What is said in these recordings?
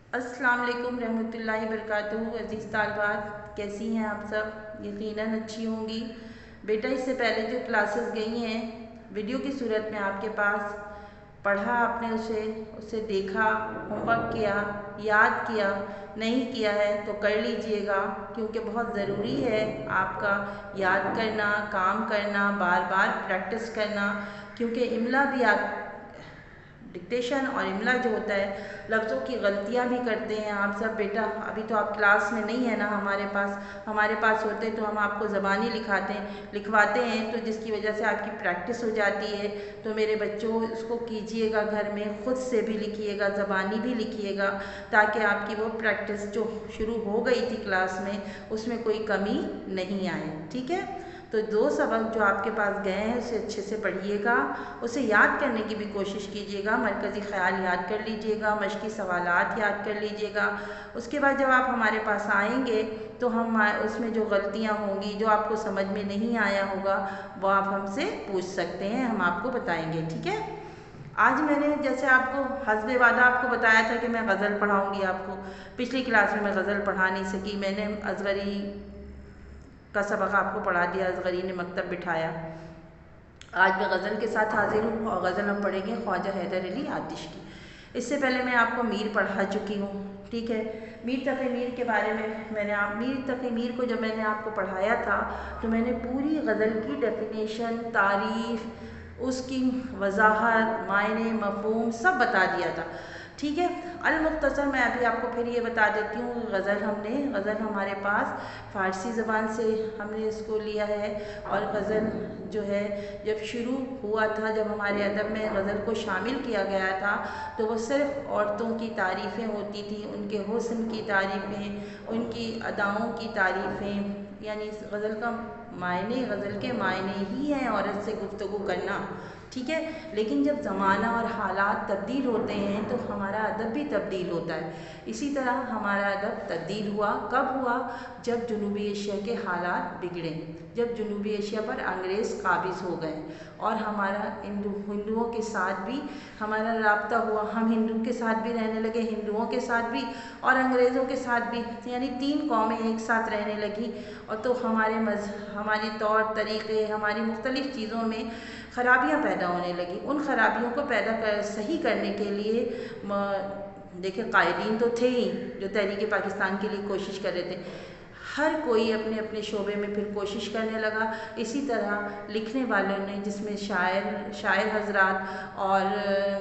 अस्सलाम वालेकुम रहमतुल्लाहि वबरकातुहू। अज़ीज़ तालिबात, कैसी हैं आप सब? यकीनन अच्छी होंगी। बेटा इससे पहले जो क्लासेस गई हैं वीडियो की सूरत में आपके पास, पढ़ा आपने उसे देखा, होमवर्क किया, याद किया, नहीं किया है तो कर लीजिएगा, क्योंकि बहुत ज़रूरी है आपका याद करना, काम करना, बार बार प्रैक्टिस करना, क्योंकि इमला भी आप डिक्टेशन और इमला जो होता है, लफ्ज़ों की गलतियाँ भी करते हैं आप सब। बेटा अभी तो आप क्लास में नहीं है ना हमारे पास होते तो हम आपको ज़बानी लिखवाते हैं, तो जिसकी वजह से आपकी प्रैक्टिस हो जाती है। तो मेरे बच्चों इसको कीजिएगा, घर में ख़ुद से भी लिखिएगा, ज़बानी भी लिखिएगा, ताकि आपकी वो प्रैक्टिस जो शुरू हो गई थी क्लास में उसमें कोई कमी नहीं आए। ठीक है, तो 2 सबक जो आपके पास गए हैं उसे अच्छे से पढ़िएगा, उसे याद करने की भी कोशिश कीजिएगा, मरकज़ी ख़याल याद कर लीजिएगा, मश्की सवालात याद कर लीजिएगा। उसके बाद जब आप हमारे पास आएंगे तो हम उसमें जो गलतियाँ होंगी, जो आपको समझ में नहीं आया होगा, वो आप हमसे पूछ सकते हैं, हम आपको बताएंगे। ठीक है, आज मैंने जैसे आपको हस्बे वादा आपको बताया था कि मैं गज़ल पढ़ाऊँगी आपको। पिछली क्लास में मैं गज़ल पढ़ा नहीं सकी, मैंने असगरी का सबक आपको पढ़ा दिया, असगरी ने मकतब बिठाया। आज मैं गज़ल के साथ हाजिर हूँ और गज़ल हम पढ़ेंगे ख्वाजा हैदर अली आतिश की। इससे पहले मैं आपको मीर पढ़ा चुकी हूँ। ठीक है, मीर तक़ी मीर के बारे में मीर तक़ी मीर को जब मैंने आपको पढ़ाया था तो मैंने पूरी गज़ल की डेफिनेशन, तारीफ़, उसकी वज़ाहत, मायने, मफ़हूम सब बता दिया था। ठीक है, अल-मुख्तसर मैं अभी आपको फिर ये बता देती हूँ। गज़ल हमारे पास फ़ारसी ज़बान से हमने इसको लिया है, और गज़ल जो है जब शुरू हुआ था, जब हमारे अदब में गज़ल को शामिल किया गया था, तो वो सिर्फ़ औरतों की तारीफ़ें होती थी, उनके हुस्न की तारीफ़ें, उनकी अदाओं की तारीफ़ें, यानी गज़ल के मायने ही हैं औरत से गुफ्तगू करना। ठीक है, लेकिन जब ज़माना और हालात तब्दील होते हैं तो हमारा अदब भी तब्दील होता है। इसी तरह हमारा अदब तब्दील हुआ, कब हुआ? जब जनूबी एशिया के हालात बिगड़े, जब जनूबी एशिया पर अंग्रेज़ काबिज़ हो गए और हमारा हिंदुओं के साथ भी हमारा राब्ता हुआ। हम हिंदू के साथ भी रहने लगे, हिंदुओं के साथ भी और अंग्रेज़ों के साथ भी, यानी 3 कौमें एक साथ रहने लगी। और तो हमारी तौर तरीक़े, हमारी मुख्तलिफ़ चीज़ों में ख़राबियाँ पैदा होने लगी। उन ख़राबियों को सही करने के लिए देखिए कायदीन तो थे ही जो तहरीक पाकिस्तान के लिए कोशिश कर रहे थे। हर कोई अपने अपने शोबे में फिर कोशिश करने लगा। इसी तरह लिखने वालों ने, जिसमें शायर हज़रात और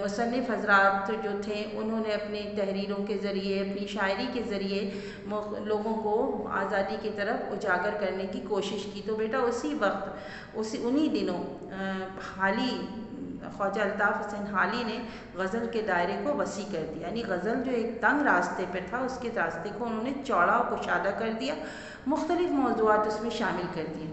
मुसन्निफ़ हज़रात जो थे, उन्होंने अपनी तहरीरों के ज़रिए, अपनी शायरी के ज़रिए लोगों को आज़ादी की तरफ उजागर करने की कोशिश की। तो बेटा उन्हीं दिनों ख्वाजा अल्ताफ़ हुसैन हाली ने गज़ल के दायरे को वसी कर दिया, यानी गज़ल जो एक तंग रास्ते पर था उसके रास्ते को उन्होंने चौड़ा और कुशादा कर दिया, मुख्तलिफ़ मौज़ूआत उसमें शामिल कर दिए।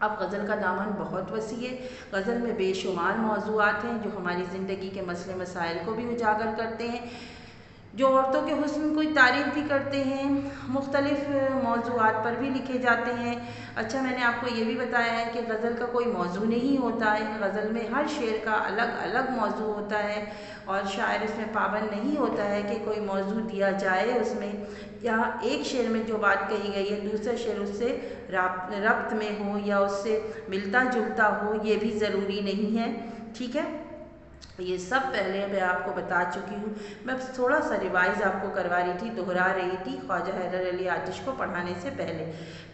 अब गज़ल का दामन बहुत वसी है। गज़ल में बेशुमार मौज़ूआत हैं जो हमारी ज़िंदगी के मसले मसाइल को भी उजागर करते हैं, जो औरतों के हुस्न की तारीफ़ भी करते हैं, मुख्तलिफ़ मौज़ूआत पर भी लिखे जाते हैं। अच्छा, मैंने आपको ये भी बताया है कि गज़ल का कोई मौज़ू नहीं होता है, गज़ल में हर शेर का अलग अलग मौज़ू होता है और शायर इसमें पाबंद नहीं होता है कि कोई मौज़ू दिया जाए उसमें, या एक शेर में जो बात कही गई है दूसरा शेर उससे रब्त में हो या उससे मिलता जुलता हो, ये भी ज़रूरी नहीं है। ठीक है, ये सब पहले मैं आपको बता चुकी हूँ। मैं थोड़ा सा रिवाइज़ आपको करवा रही थी, दोहरा रही थी ख्वाजा हैदर अली आतिश को पढ़ाने से पहले।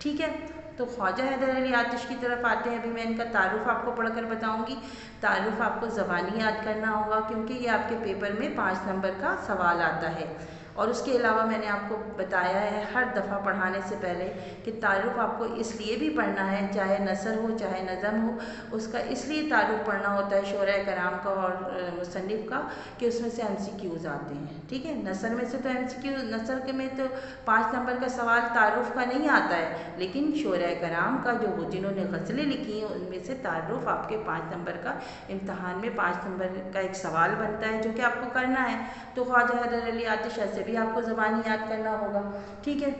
ठीक है, तो ख्वाजा हैदर अली आतिश की तरफ आते हैं। अभी मैं इनका तारुफ़ आपको पढ़कर बताऊँगी। तारुफ़ आपको ज़बानी याद करना होगा, क्योंकि ये आपके पेपर में 5 नंबर का सवाल आता है। और उसके अलावा मैंने आपको बताया है हर दफ़ा पढ़ाने से पहले कि तारुफ़ आपको इसलिए भी पढ़ना है, चाहे नसर हो चाहे नज़म हो, उसका इसलिए तारुफ़ पढ़ना होता है शोरा कराम का और मुसन्निफ़ का, कि उसमें से MCQs आते हैं। ठीक है, नसर में से तो नसर के में तो 5 नंबर का सवाल तारुफ़ का नहीं आता है, लेकिन शोरा कराम का जो जिन्होंने गज़लें लिखी हैं उनमें से तारुफ़ आपके 5 नंबर का इम्तहान में 5 नंबर का एक सवाल बनता है जो कि आपको करना है। तो ख्वाजा हैदर अली आतिश ऐसे भी आपको ज़बानी याद करना होगा। ठीक है,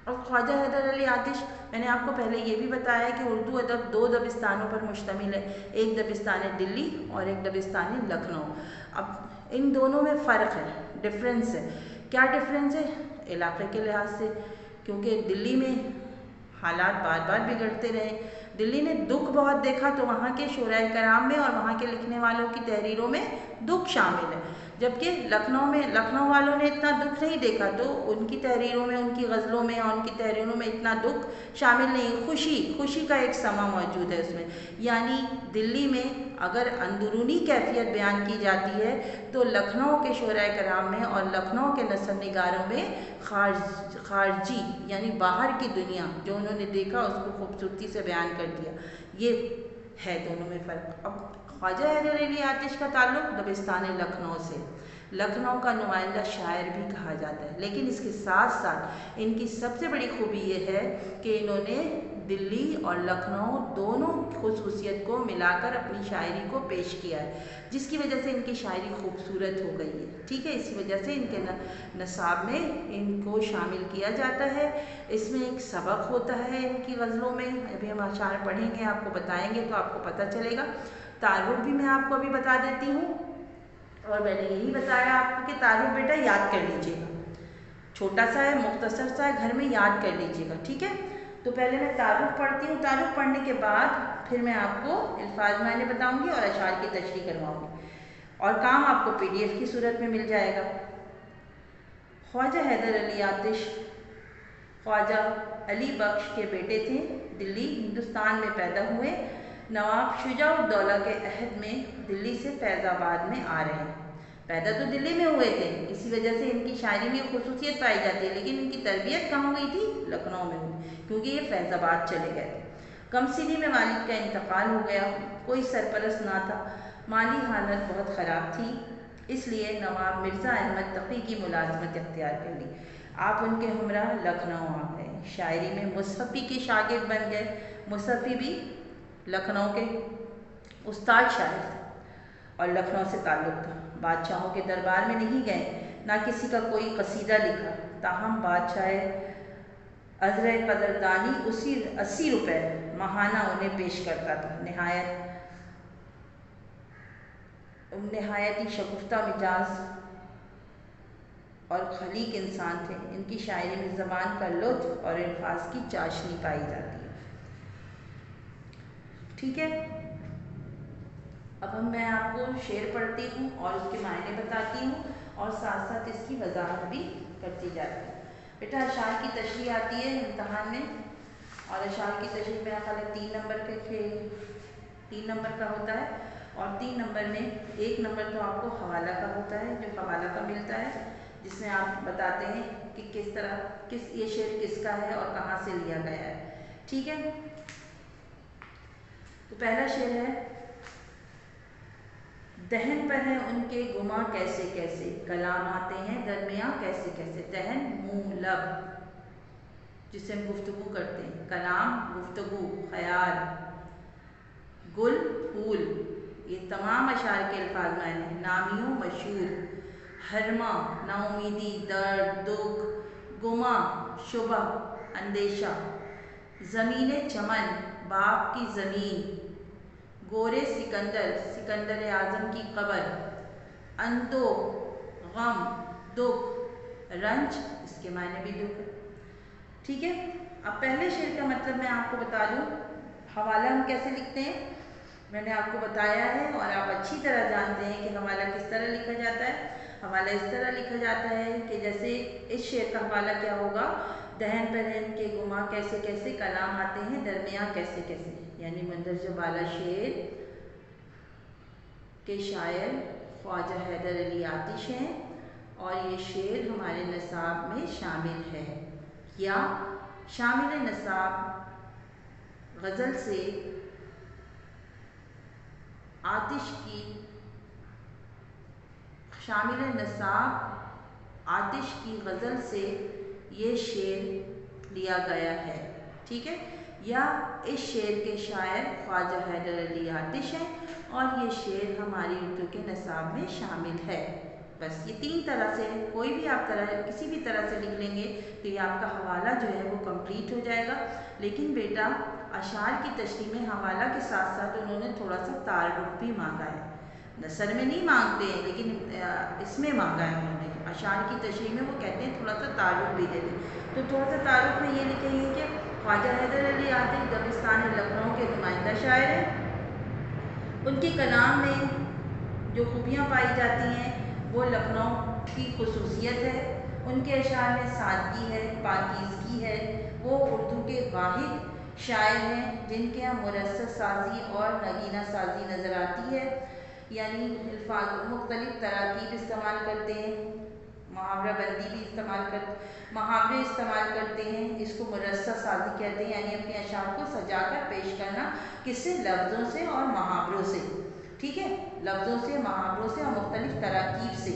अब ख्वाजा हैदर अली आतिश, मैंने आपको पहले ये भी बताया कि उर्दू अदब 2 दबिस्तानों पर मुश्तमिल है, एक दबिस्तान दिल्ली और एक दबिस्तान लखनऊ। अब इन दोनों में फ़र्क है, डिफरेंस है। क्या डिफरेंस है? इलाके के लिहाज से, क्योंकि दिल्ली में हालात बार बार बिगड़ते रहे, दिल्ली ने दुख बहुत देखा, तो वहाँ के शुराए कराम में और वहाँ के लिखने वालों की तहरीरों में दुख शामिल है। जबकि लखनऊ वालों ने इतना दुख नहीं देखा, तो उनकी तहरीरों में, उनकी गज़लों में और उनकी तहरीरों में इतना दुख शामिल नहीं, खुशी का एक समा मौजूद है उसमें। यानी दिल्ली में अगर अंदरूनी कैफियत बयान की जाती है तो लखनऊ के शुराए कराम में और लखनऊ के नसरनिगारों में खारजी यानी बाहर की दुनिया जो उन्होंने देखा उसको खूबसूरती से बयान कर दिया। ये है दोनों में फ़र्क। अब ख्वाजा हैदर अली आतिश का ताल्लुक़ दबिस्तान लखनऊ से, लखनऊ का नुमाइंदा शायर भी कहा जाता है, लेकिन इसके साथ साथ इनकी सबसे बड़ी खूबी ये है कि इन्होंने दिल्ली और लखनऊ दोनों खुसूसियत को मिलाकर अपनी शायरी को पेश किया है, जिसकी वजह से इनकी शायरी खूबसूरत हो गई है। ठीक है, इसी वजह से इनके नसाब में इनको शामिल किया जाता है। इसमें एक सबक होता है इनकी गज़लों में, अभी हम अशार पढ़ेंगे, आपको बताएंगे तो आपको पता चलेगा। तारुफ भी मैं आपको अभी बता देती हूँ, और मैंने यही बताया आपको कि तारुफ बेटा याद कर लीजिएगा, छोटा सा है, मुख्तसर सा है, घर में याद कर लीजिएगा। ठीक है, तो पहले मैं तारुफ पढ़ती हूँ, तारुफ पढ़ने के बाद फिर मैं आपको अल्फाज मायने बताऊँगी और अशार की तशरीह करवाऊँगी, और काम आपको PDF की सूरत में मिल जाएगा। ख्वाजा हैदर अली आतिश ख्वाजा अली बख्श के बेटे थे, दिल्ली हिंदुस्तान में पैदा हुए। नवाब शुजा-उद-दौला के अहद में दिल्ली से फैज़ाबाद में आ रहे हैं। पैदा तो दिल्ली में हुए थे, इसी वजह से इनकी शायरी में खुसूसियत पाई जाती है, लेकिन इनकी तरबियत कहाँ हुई थी? लखनऊ में हुई, क्योंकि ये फैज़ाबाद चले गए थे। कमसिनी में वालिद का इंतकाल हो गया, कोई सरपरस्त ना था, माली हालत बहुत ख़राब थी, इसलिए नवाब मिर्ज़ा अहमद तक़ी की मुलाज़मत इख्तियार कर ली। आप उनके हमरा लखनऊ आ गए, शायरी में मुसफ़ी के शागिर्द बन गए। मुसफ़ी भी लखनऊ के उस्ताद शायर थे और लखनऊ से ताल्लुक़ था। बादशाहों के दरबार में नहीं गए, ना किसी का कोई कसीदा लिखा, ताहम बादशाह अज़र कदरदानी उसी 80 रुपये माहाना उन्हें पेश करता था। नहायत ही शगुफ्ता मिजाज और खलीक इंसान थे। इनकी शायरी में ज़बान का लुत्फ़ और अल्फाज की चाशनी पाई जाती है। ठीक है, अब मैं आपको शेर पढ़ती हूँ और उसके मायने बताती हूँ और साथ साथ इसकी वजाहत भी करती जाती है। बेटा अशार की तशरीह आती है इम्तहान में, और अशार की तशरीह मेरा ख्याल है 3 नंबर का होता है, और 3 नंबर में 1 नंबर तो आपको हवाला का होता है, जो हवाला का मिलता है, जिसमें आप बताते हैं कि ये शेर किसका है और कहाँ से लिया गया है। ठीक है, तो पहला शेर है, दहन पर है उनके गुमा कैसे कैसे, कलाम आते हैं दरमियाँ कैसे कैसे। दहन मुँह लब जिससे हम गुफ्तगू करते हैं, कलाम गुफ्तगू, ख्याल, गुल फूल, ये तमाम अशार के अल्फाज मायने। नामियों मशहूर, हरमा नाउमीदी, दर्द दुख, गुमा शुबा अंदेशा, ज़मीने चमन बाप की ज़मीन, गोरे सिकंदर आज़म की कब्र, अंतो गम दुख रंज, इसके मायने भी दुख है। ठीक है, अब पहले शेर का मतलब मैं आपको बता दूं। हवाला हम कैसे लिखते हैं मैंने आपको बताया है, और आप अच्छी तरह जानते हैं कि हवाला किस तरह लिखा जाता है। हवाला इस तरह लिखा जाता है कि जैसे इस शेर का हवाला क्या होगा, दहन पर है के गुमा कैसे कैसे, कलाम आते हैं दरमियाँ कैसे कैसे, यानी मंदरजा बाला शेर के शायर ख्वाजा हैदर अली आतिश हैं, और ये शेर हमारे नसाब में शामिल है। या शामिल नसाब गज़ल से आतिश की, शामिल नसाब आतिश की गज़ल से ये शेर लिया गया है। ठीक है, या इस शेर के शायर ख्वाजा हैदर अली आतिश हैं और ये शेर हमारी उर्दू के नसाब में शामिल है। बस ये 3 तरह से, कोई भी आप किसी भी तरह से लिख लेंगे तो ये आपका हवाला जो है वो कंप्लीट हो जाएगा। लेकिन बेटा अशार की तशरीह में हवाला के साथ साथ उन्होंने थोड़ा सा तारुफ भी मांगा है। नसर में नहीं मांगते हैं, लेकिन इसमें मांगा है उन्होंने। अशार की तशरीह में वो कहते हैं थोड़ा सा तारुफ भी दे दें, तो थोड़ा सा तारुफ में ये लिखेंगे कि ख्वाजा हैदर अली आतिश दबिस्तान लखनऊ के नुमाइंदा शायर हैं। उनके कलाम में जो खूबियाँ पाई जाती हैं वो लखनऊ की खसूसियत है। उनके अशार में सादगी है, पाकीज़गी है। वो उर्दू के वाहिद शायर हैं जिनके यहाँ मुरस्सस साजी और नगीना साजी नज़र आती है, यानी अल्फाज मुख्तलिफ तराकीब इस्तेमाल करते हैं, मुहावरा बंदी भी मुहावरे इस्तेमाल करते हैं। इसको मुरस्सस साजी कहते हैं, यानी अपने अशार को सजाकर पेश करना, किससे? लफ्ज़ों से और मुहावरों से। ठीक है, लफ्ज़ों से, मुहावरों से और मुख्तलिफ तराकीब से।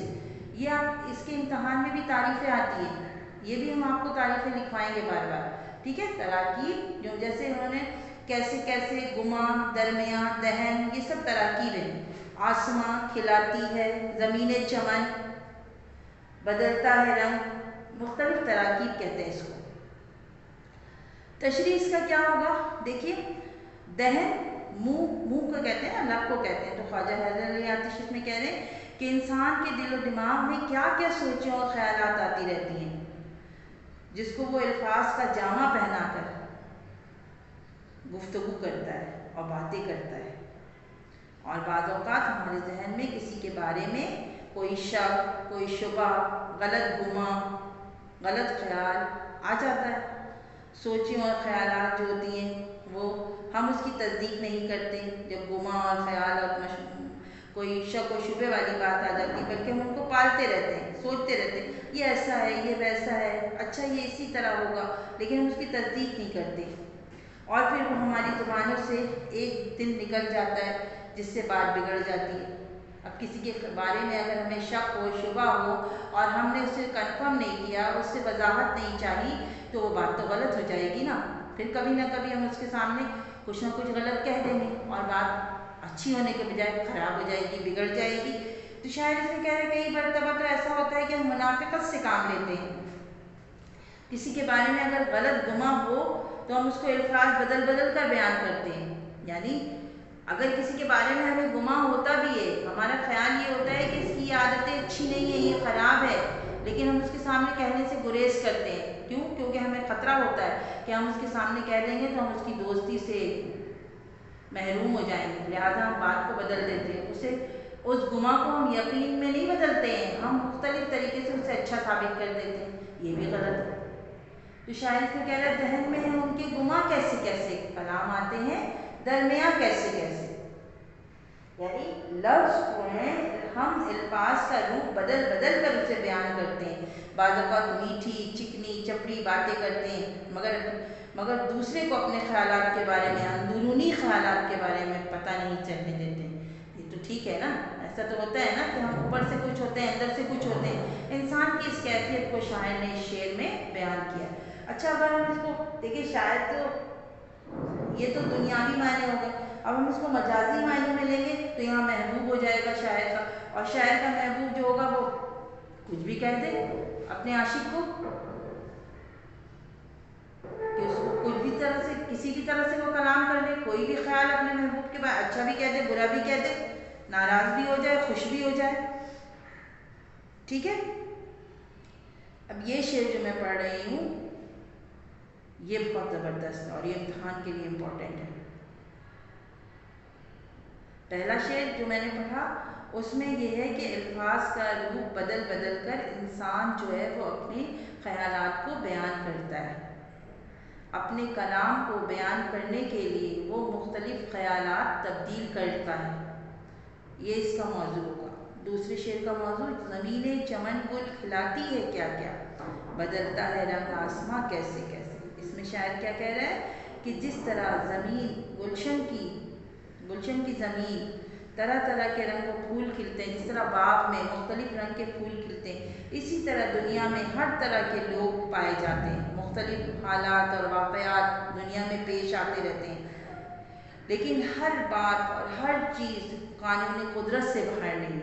ये आप इसके इम्तहान में भी तारीफ़ें आती हैं, ये भी हम आपको तारीफ़ें लिखवाएंगे बार बार। ठीक है, तराकीब जो जैसे उन्होंने कैसे कैसे, गुमा, दरमिया, दहन, ये सब तराकीब हैं। आसमां खिलाती है, ज़मीन चमन, बदलता है रंग, मुख्तलिफ तराकीब कहते हैं इसको। तशरीह इसका क्या होगा? देखिए, दहन मुंह को कहते हैं ना, लब को कहते हैं। तो ख्वाजा हैदर अली आतिश इसमें कह रहे हैं कि इंसान के दिल और दिमाग में क्या क्या सोचें और ख्यालात आती रहती हैं, जिसको वो अल्फाज का जामा पहनाकर गुफ्तगू करता है और बातें करता है। और बाज़ औक़ात हमारे जहन में किसी के बारे में कोई शक, कोई शुबा, गलत गुमा, गलत ख्याल आ जाता है। सोचें और ख्यालात जो होती हैं वो हम उसकी तस्दीक नहीं करते। जब गुमा और ख्याल और कोई शक और शुबे वाली बात आ जाती है, बल्कि हम उनको पालते रहते हैं, सोचते रहते हैं, ये ऐसा है, ये वैसा है, अच्छा ये इसी तरह होगा, लेकिन हम उसकी तस्दीक नहीं करते। और फिर वो हमारी ज़ुबानों से एक दिन निकल जाता है जिससे बात बिगड़ जाती है। अब किसी के बारे में अगर हमें शक हो, शुबा हो और हमने उसे कंफर्म नहीं किया, उससे वजाहत नहीं चाहिए, तो वो बात तो गलत हो जाएगी ना। फिर कभी ना कभी हम उसके सामने कुछ ना कुछ गलत कह देंगे और बात अच्छी होने के बजाय ख़राब हो जाएगी, बिगड़ जाएगी। तो शायद इसमें कह रहे हैं कई मरतबा तो ऐसा होता है कि हम मुनाफिकत से काम लेते हैं। किसी के बारे में अगर गलत गुमा हो तो हम उसको अल्फाज बदल बदल कर बयान करते हैं। यानी अगर किसी के बारे में हमें गुमा होता भी है, हमारा ख्याल ये होता है कि इसकी ये आदतें अच्छी नहीं है, ये ख़राब है, लेकिन हम उसके सामने कहने से गुरेज करते हैं। क्यों? क्योंकि हमें ख़तरा होता है कि हम उसके सामने कह देंगे तो हम उसकी दोस्ती से महरूम हो जाएंगे, लिहाजा हम बात को बदल देते हैं। उस गुमा को हम यकीन में नहीं बदलते हैं, हम मुख्तलिफ तरीके से उसे अच्छा साबित कर देते हैं, ये भी गलत है। तो शायद इसमें कह रहा है जहन में है उनके गुमा कैसे कैसे कलाम आते हैं, दरमिया कैसे कैसे, यानी लफ्ज़ को हैं हम अल्फाज का रूप बदल बदल कर उसे बयान करते हैं। बाज़ औक़ात मीठी, चिकनी, चपड़ी बातें करते हैं, मगर दूसरे को अपने ख़यालात के बारे में, अंदरूनी ख़यालात के बारे में पता नहीं चलने देते। ये तो ठीक है ना, ऐसा तो होता है ना कि हम ऊपर से कुछ होते हैं, अंदर से कुछ होते हैं। इंसान की इस कैफियत को शायर ने इस शेर में बयान किया। अच्छा, अगर हम इसको देखिए, शायद तो ये तो दुनियावी मायने हो गए, अब हम इसको मजाजी मायने में लेंगे तो यहाँ महबूब हो जाएगा शायर का, और शायर का महबूब जो होगा वो कुछ भी कह दे अपने आशिक को, कि उसको कुछ भी तरह से, किसी भी तरह से वो कलाम कर ले, कोई भी ख्याल अपने महबूब के बाद अच्छा भी कह दे, बुरा भी कह दे, नाराज़ भी हो जाए, खुश भी हो जाए। ठीक है, अब ये शेर जो मैं पढ़ रही हूँ ये बहुत ज़बरदस्त है और ये इम्तिहान के लिए इम्पोर्टेंट है। पहला शेर जो मैंने पढ़ा उसमें यह है कि अल्फाज का रूप बदल बदल कर इंसान जो है वो अपने ख़यालात को बयान करता है। अपने कलाम को बयान करने के लिए वो मुख्तलिफ ख़यालात तब्दील करता है। ये इसका मौजू होगा। दूसरे शेर का मौजू, ज़मीन चमन गुल खिलाती है क्या क्या, बदलता है रंग आसमां कैसे कैसे। इसमें शायर क्या कह रहा है कि जिस तरह ज़मीन गुलशन की ज़मीन तरह तरह के रंग फूल खिलते हैं, जिस तरह बाग में मुख्तलिफ रंग के फूल खिलते हैं, इसी तरह दुनिया में हर तरह के लोग पाए जाते हैं। मुख्तलिफ हालात और वाक़यात दुनिया में पेश आते रहते हैं, लेकिन हर बात और हर चीज़ कानून कुदरत से बाहर नहीं।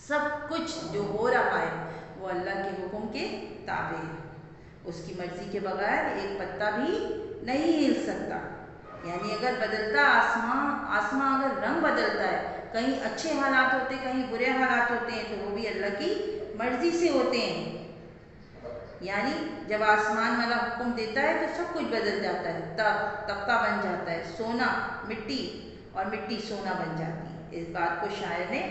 सब कुछ जो हो रहा है वो अल्लाह के हुक्म के ताबे है। उसकी मर्ज़ी के बगैर एक पत्ता भी नहीं हिल सकता। यानी अगर बदलता आसमां अगर रंग बदलता है کہیں اچھے حالات ہوتے ہیں، کہیں برے حالات ہوتے ہیں، تو وہ بھی اللہ کی مرضی سے ہوتے ہیں۔ یعنی جب آسمان والا حکم دیتا ہے تو سب کچھ بدل جاتا ہے، تختہ بن جاتا ہے، سونا مٹی اور مٹی سونا بن جاتی ہے۔ اس بات کو شاعر نے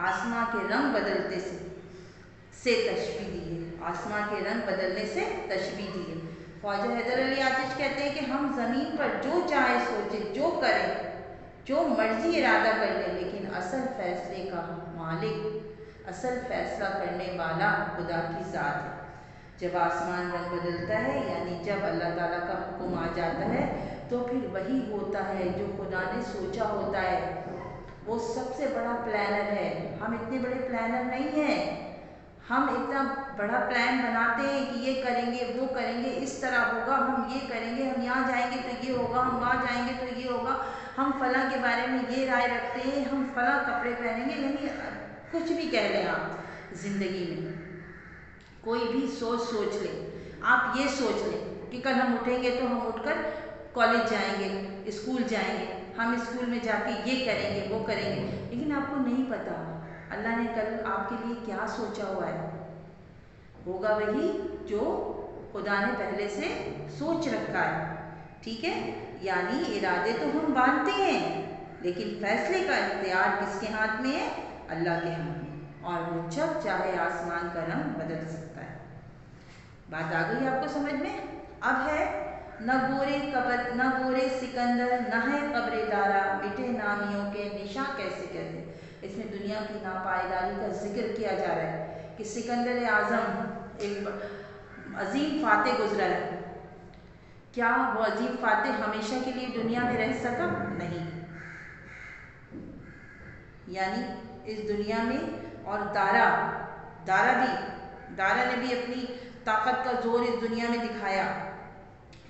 آسمان کے رنگ بدلتے سے تشبیہ دی ہے، آسمان کے رنگ بدلنے سے تشبیہ دی ہے۔ خواجہ حیدر علی آتش کہتے ہیں کہ ہم زمین پر جو چاہے سوچے، جو کریں، جو مرضی ارادہ کر لیں، لیکن اصل فیصلے کا مالک، اصل فیصلہ کرنے والا خدا کی ذات ہے۔ جب آسمان رنگ بدلتا ہے، یعنی جب اللہ تعالیٰ کا حکم آ جاتا ہے، تو پھر وہی ہوتا ہے جو خدا نے سوچا ہوتا ہے۔ وہ سب سے بڑا پلانر ہے، ہم اتنے بڑے پلانر نہیں ہیں۔ ہم اتنا بڑا پلان بناتے ہیں کہ یہ کریں گے، وہ کریں گے، اس طرح ہوگا، ہم یہ کریں گے، ہم یہاں جائیں گے تو یہ ہوگا، ہم وہاں جائیں گے تو یہ ہوگا، ہم فلاں کے بارے میں یہ رائے رکھتے ہیں، ہم فلاں کپڑے پہنیں گے، یعنی کچھ بھی کہہ لیں آپ زندگی میں، کوئی بھی سوچ لیں۔ آپ یہ سوچ لیں کہ کل ہم اٹھیں گے تو ہم اٹھ کر کالج جائیں گے، اسکول جائیں گے، ہم اسکول میں جا کے یہ کریں گے، وہ کریں گے، لیکن آپ کو نہیں پتا اللہ نے کل آپ کے لیے کیا سوچا ہوا ہے۔ ہوگا وہی جو خدا نے پہلے سے سوچ رکھا ہے، ٹھیک ہے؟ یعنی ارادے تو ہم باندھتے ہیں، لیکن فیصلے کا اختیار کس کے ہاتھ میں ہے؟ اللہ کے ہاتھ میں، اور وہ جب چاہے آسمان کا رنگ بدل سکتا ہے۔ بات آ گئی آپ کو سمجھ میں؟ اب ہے نہ گورے سکندر، نہ ہے قبر دارا، مٹے نامیوں کے نشاں کیسے کیسے۔ اس میں دنیا کی ناپائیداری کا ذکر کیا جا رہا ہے کہ سکندر اعظم ایک عظیم فاتح گزرا ہے، کیا وہ عظیم فاتح ہمیشہ کے لیے دنیا میں رہ سکا؟ نہیں۔ یعنی اس دنیا میں، اور دارا نے بھی اپنی طاقت کا زور اس دنیا میں دکھایا۔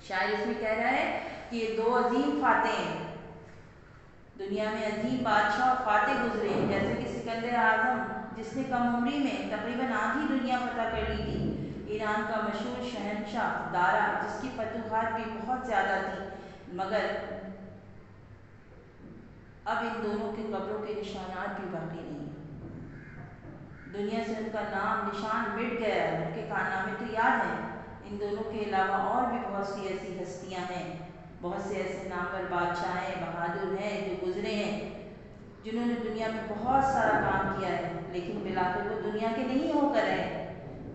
شاعر اس میں کہہ رہا ہے کہ یہ دو عظیم فاتح ہیں، دنیا میں عظیم بادشاہ اور فاتح گزرے ہیں، جیسے کہ سکندر اعظم جس نے کم عمری میں تقریباً آدھی دنیا فتح کر لی تھی، ایران کا مشہور شہنشاہ دارا جس کی فتوحات بھی بہت زیادہ تھی، مگر اب ان دونوں کے قبروں کے نشانات بھی باقی نہیں ہیں، دنیا سے ان کا نام نشان مٹ گیا ہے، ان کے کارنامے تو یاد ہیں۔ ان دونوں کے علاوہ اور بھی بہت سی ایسی ہستیاں ہیں، بہت سے ایسے نامور بادشاہ ہیں، بہادر ہیں جو گزرے ہیں، جنہوں نے دنیا میں بہت سارا کام کیا ہے، لیکن بالآخر وہ دنیا کے نہیں ہو کر رہے۔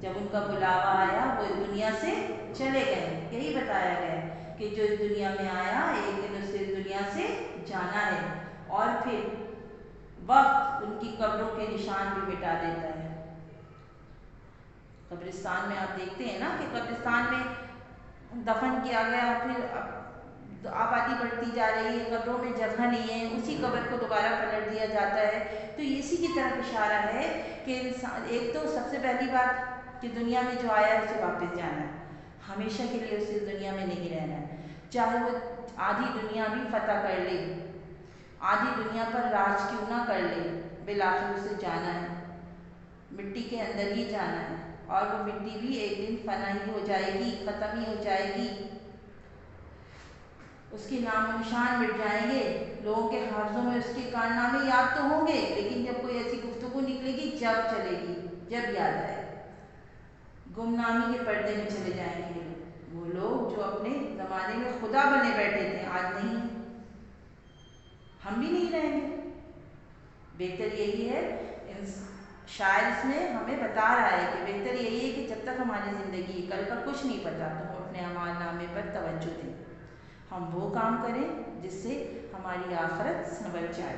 جب ان کا بلاوا آیا وہ اس دنیا سے چلے گئے۔ یہی بتایا گیا ہے کہ جو اس دنیا میں آیا ایک دن اسے اس دنیا سے جانا ہے، اور پھر وقت ان کی قبروں کے نشان بھی مٹا دیتا ہے۔ قبرستان میں آپ دیکھتے ہیں نا کہ قبرستان میں دفن کیا گیا، پھر آبادی بڑھتی جا رہی ہے، قبروں میں جگہ نہیں ہے، اسی قبر کو دوبارہ پلٹ دیا جاتا ہے۔ تو اسی کی طرف اشارہ ہے کہ انسان، ایک تو سب سے پہلی بات کہ دنیا میں جو آیا ہے اسے واپس جانا ہے، ہمیشہ کے لیے اسے دنیا میں نہیں رہنا ہے، چاہے وہ آدھی دنیا بھی فتح کر لے، آدھی دنیا پر راج کیوں نہ کر لے، بالآخر اسے جانا ہے، مٹی کے اندر ہی جانا ہے، اور وہ مٹی بھی ایک دن فنا ہی ہو جائے گی، ختم ہی ہو جائے گی، اس کے نام و نشان مٹ جائیں گے، لوگوں کے حافظوں میں اس کے کارنامے یاد تو ہوں گے، لیکن جب کوئی ایسی گفتگو نکلے گی جب چلے گی، جب یاد آئے، گمنامی کے پردے میں چلے جائیں گے وہ لوگ جو اپنے زمانے میں خدا بنے بیٹھے تھے، آج نہیں، ہم بھی نہیں رہیں گے۔ بہتر یہی ہے، شاعر اس میں ہمیں بتا رہا ہے کہ بہتر یہی ہے کہ جب تک ہماری زندگی، کل کا کچھ نہیں پتا، تو ہم اپنے اعمال نامے پر توجہ دیں، ہم وہ کام کریں جس سے ہماری آخرت سنور جائے۔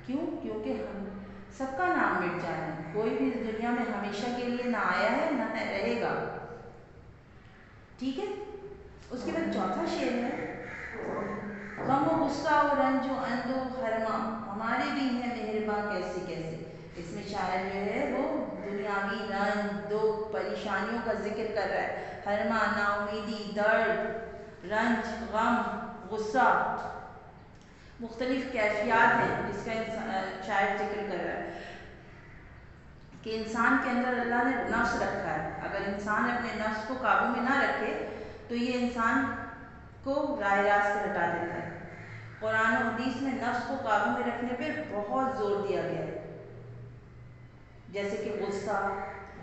کیوں؟ کیونکہ ہم سب کا نام مٹ جانا ہے، کوئی بھی اس دنیا میں ہمیشہ کے لیے نہ آیا ہے نہ رہے گا، ٹھیک ہے؟ اس کے بعد چوتھا شعر ہے، غم و غصہ و رنج و اندو حرما، ہمارے بھی ہیں مہرباں کیسے کیسے۔ اس میں شاعر جو ہے وہ دنیاوی رنج، دکھ، پریشانیوں کا ذکر کر رہا ہے، حرما نا امیدی، درد، رنج، غم، غصہ، مختلف کیفیات ہیں جس کا شاعر ذکر کر رہا ہے کہ انسان کے اندر اللہ نے نفس رکھا ہے، اگر انسان اپنے نفس کو قابو میں نہ رکھے تو یہ انسان کو راہ راست سے ہٹا دیتا ہے۔ قرآن و حدیث میں نفس کو قابو میں رکھنے پہ بہت زور دیا گیا ہے، جیسے کہ غصہ،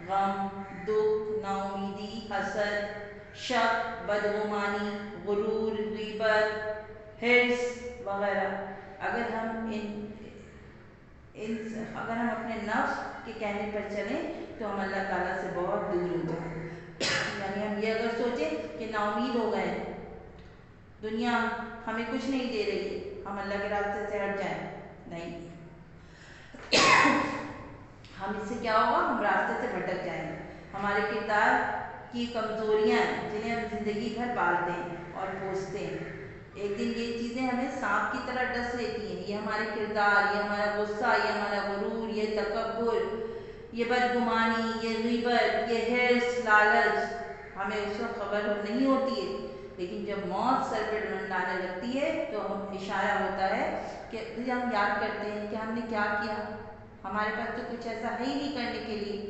غم، دکھ، نا امیدی، حسد، شک، بدگمانی، غرور، غیبت، حرص وغیرہ۔ اگر ہم اپنے نفس کے کہنے پر چلیں تو ہم اللہ تعالیٰ سے بہت دور ہو جائیں۔ یعنی ہم یہ اگر سوچیں کہ نا امید ہو گئے، دنیا ہمیں کچھ نہیں دے رہی، ہم اللہ کے راستے سے ہٹ جائیں، نہیں، ہم اس سے کیا ہوگا، ہم راستے سے بھٹک جائیں گے۔ ہمارے کردار کی کمزوریاں جنہیں ہم زندگی بھر پالتے ہیں اور پوستے ہیں، ایک دن یہ چیزیں ہمیں سانپ کی طرح ڈس لیتی ہیں۔ یہ ہمارے کردار، یہ ہمارا غصہ، یہ ہمارا غرور، یہ تکبر، یہ بدگمانی، یہ غیبت، یہ حرص، لالچ، ہمیں اس وقت خبر نہیں ہوتی ہے، لیکن جب موت سر پہ ڈنڈانے لگتی ہے تو ہم اشارہ ہوتا ہے کہ ہم یاد کرتے ہیں کہ ہم نے کیا کیا، ہمارے پاس تو کچھ ایسا ہے ہی نہیں کرنے کے لیے۔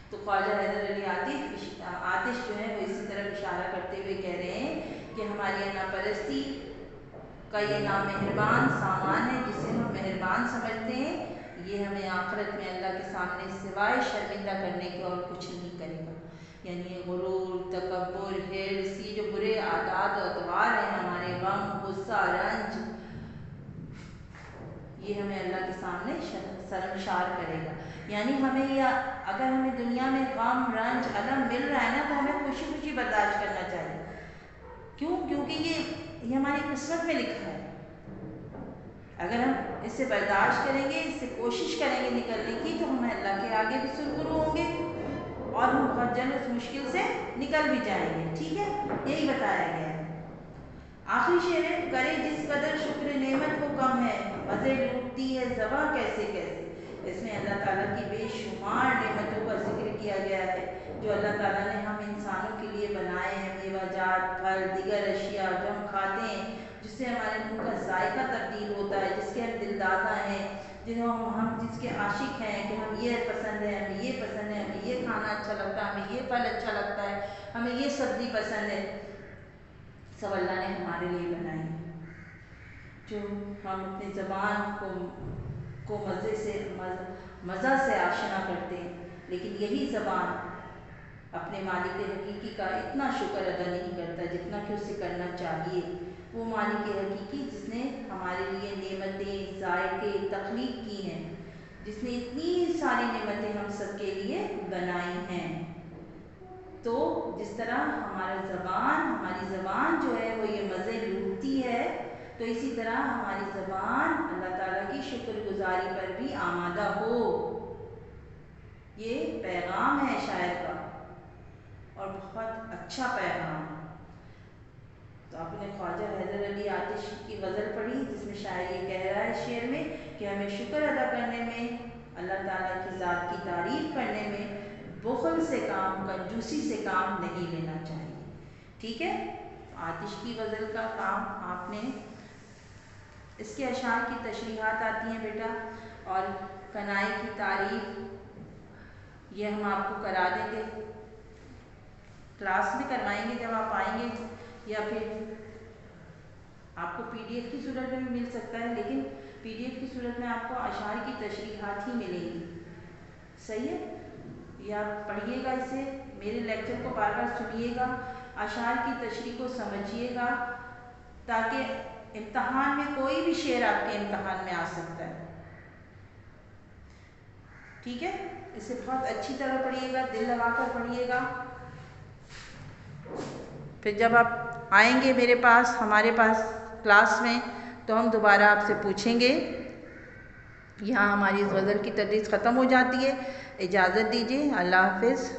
تو خواجہ حیدر علی آتش جو ہے وہ اسی طرح اشارہ کرتے ہوئے کہہ رہے ہیں کہ ہماری انا پرستی کا یہ نامہربان سامان ہے، جسے ہم مہربان سمجھتے ہیں، یہ ہمیں آخرت میں اللہ کے سامنے سوائے شرمندہ کرنے کے اور کچھ نہیں کرے گا۔ یعنی غرور، تکبر، حرص، یہ جو برے عادات و اطوار ہیں ہمارے، غم، غصہ، رنج، یہ ہمیں اللہ کے سامنے شرمسار کرے گا۔ یعنی ہمیں اگر ہمیں دنیا میں غم، رنج، الم مل رہا ہے نا تو ہمیں خوشی خوشی برداشت کرنا چاہیے۔ کیوں؟ کیونکہ یہ ہماری قسمت میں لکھا ہے۔ اگر ہم اس سے برداشت کریں گے، اس سے کوشش کریں گے نکلنے کی، تو ہم اللہ کے آگے بھی سرخرو ہوں گے اور ہم بہت جلد اس مشکل سے نکل بھی جائیں گے۔ ٹھیک ہے، یہی بتایا گیا ہے۔ آخری شعر ہے، کرے جس قدر شکر نعمت کو کم ہے، مزے لوٹتی ہے زباں کیسے کیسے۔ اس میں اللہ تعالیٰ کی بے شمار نعمتوں کا ذکر کیا گیا ہے جو اللہ تعالیٰ نے ہم انسانوں کے لیے بنائے ہیں، میوہ جات، پھل، دیگر اشیاء جو ہم کھاتے ہیں، جس سے ہمارے منہ کا ذائقہ تبدیل ہوتا ہے، جس کے ہم دلدادہ ہیں، ہم جس کے عاشق ہیں کہ ہم یہ پسند ہے، ہمیں یہ پسند ہے، ہمیں یہ کھانا اچھا لگتا ہے، ہمیں یہ پھل اچھا لگتا ہے، ہمیں یہ سبزی پسند ہے، سب اللہ نے ہمارے لیے بنائی ہے۔ جو ہم اپنی زبان کو مزہ سے آشنا کرتے ہیں، لیکن یہی زبان اپنے مالک حقیقی کا اتنا شکر ادا نہیں کرتا جتنا کہ اسے کرنا چاہیے۔ وہ مالک حقیقی جس نے ہمارے لیے نعمتیں، ذائقے تخلیق کی ہیں، جس نے اتنی ساری نعمتیں ہم سب کے لیے بنائی ہیں۔ تو جس طرح ہماری زبان جو ہے وہ یہ مزے لوٹتی ہے، تو اسی طرح ہماری زبان اللہ تعالیٰ کی شکر گزاری پر بھی آمادہ ہو۔ یہ پیغام ہے شاعر کا، اور بہت اچھا پیغام۔ تو آپ نے خواجہ حیدر علی آتش کی غزل پڑھی جس میں شاعر یہ کہہ رہا ہے شعر میں کہ ہمیں شکر ادا کرنے میں، اللہ تعالیٰ کی ذات کی تعریف کرنے میں بخل سے کام، کنجوسی سے کام نہیں لینا چاہیے۔ ٹھیک ہے، آتش کی غزل کا کام آپ نے، اس کے اشعار کی تشریحات آتی ہیں بیٹا، اور کنائے کی تعریف یہ ہم آپ کو کرا دیں گے، کلاس میں کروائیں گے جب آپ آئیں گے، یا پھر آپ کو پی ڈی ایف کی صورت میں بھی مل سکتا ہے، لیکن پی ڈی ایف کی صورت میں آپ کو اشعار کی تشریحات ہی ملیں گی۔ صحیح ہے، یا پڑھیے گا اسے، میرے لیکچر کو بار بار سنیے گا، اشعار کی تشریح کو سمجھیے گا، تاکہ امتحان میں کوئی بھی شعر آپ کے امتحان میں آ سکتا ہے۔ ٹھیک ہے، اسے بہت اچھی طرح پڑھیے گا، دل لگا کر پڑھیے گا۔ پھر جب آپ آئیں گے میرے پاس، ہمارے پاس کلاس میں، تو ہم دوبارہ آپ سے پوچھیں گے۔ یہاں ہماری اس غزل کی تدریس ختم ہو جاتی ہے، اجازت دیجیے، اللہ حافظ۔